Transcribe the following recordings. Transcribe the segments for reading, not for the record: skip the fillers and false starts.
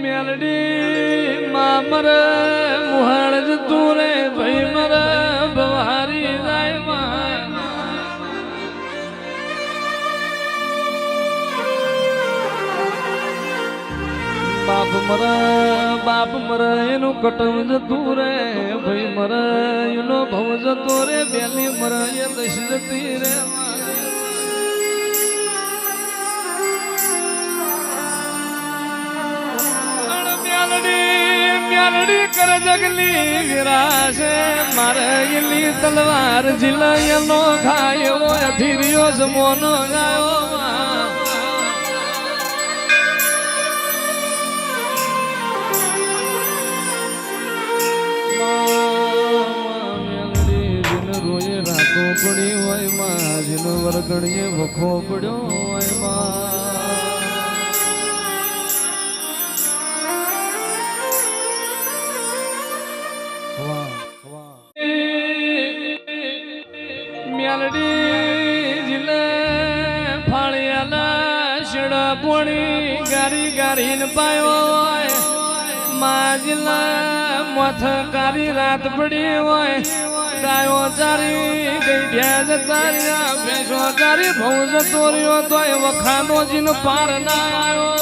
મેલડી મામર મુહાળ જતું રે ભાઈ મર બહારી જાય બાપ મર એનું કટમ જતું રે ભાઈ મર એનો ભવ જતો રે બેલી મર એ દશ જતી રે મ્યાલડી કર જગલી વિરાશે મારે એલી તલવાર જીલાયનો ખાયો અધીરિયો જમોનો ગાયો પડી હોય માં જેનો વરગણીએ વખો પડ્યો હોય મેલડી જીલે ફાળિયાલા શેડા પોણી ગારી ગારીને પાયો હોય માં જીલા મથ કારી રાત પડી હોય ગાયો ચારી ગઈ ભેજ ચાર્યા ભેંસો ચારી ભવ જતો રહ્યો તો એ વખાનો જીન પાર ના આવ્યો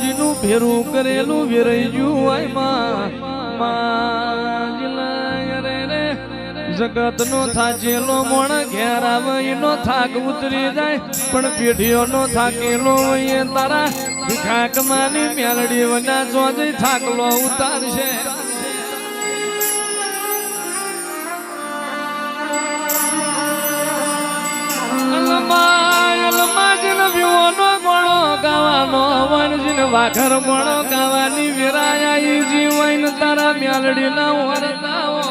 જીનું ભેરું કરેલું વેરાઈ ગયું હોય માં જગત નો થાચેલો મોણ ઘેર આવે એનો થાક ઉતરી જાય પણ પેઢીઓ નો થાકેલો એ તારા ભીખાક માની મેલડી વના ચોજઈ થાકલો ઉતારશે વાઘર મોણો ગાવાની વિરાયા જીવન તારા મેલડી ના વરતાવો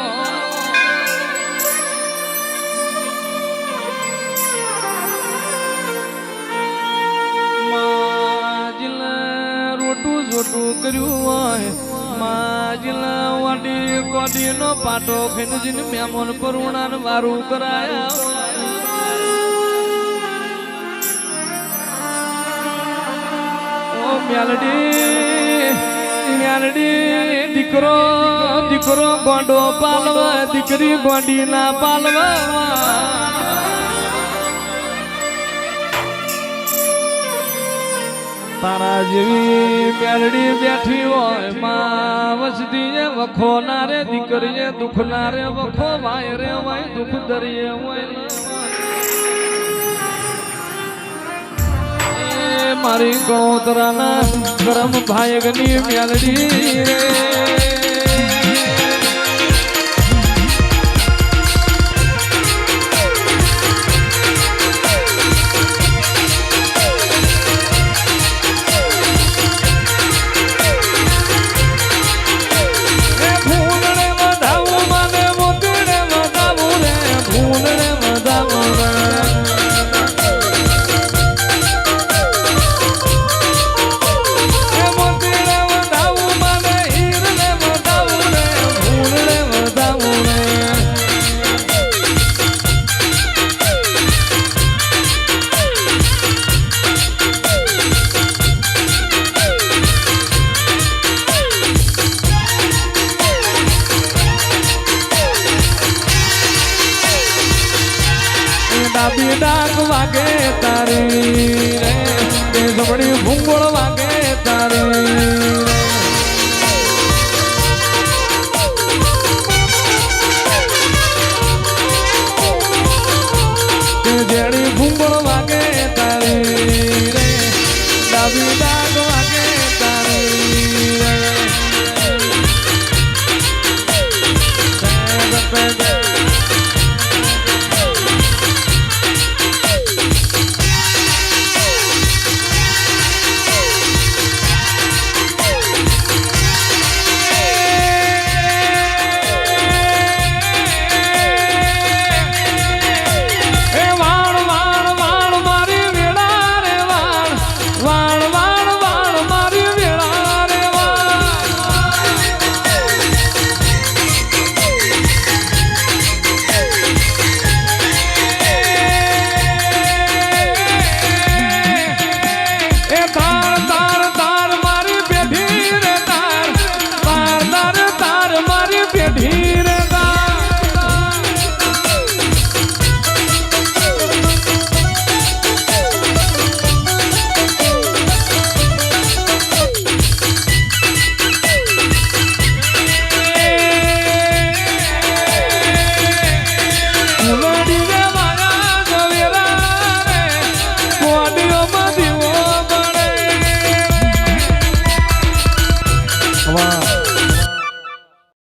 જોટું કર્યું હોય માજલા વાડી કોડી નો પાટો ખેનજીન મેમોન પરુણાન વારું કરાયા ઓ મેલડી દીકરો ગોંડો પાલવા દીકરી ગોંડી ના પાલવા તારા જેવી મેલડી બેઠી હોય માં વસતી વખો ના રે દીકરીએ દુઃખ ના રે વખો વાય રે વાય દુઃખ દરિયે હોય મારી ગણોતરાના ગરમ ભાયગની મેલડી રે ડાબી ડાક વાગે તારી રે તે સબડી ભૂંગોળ વાગે તારી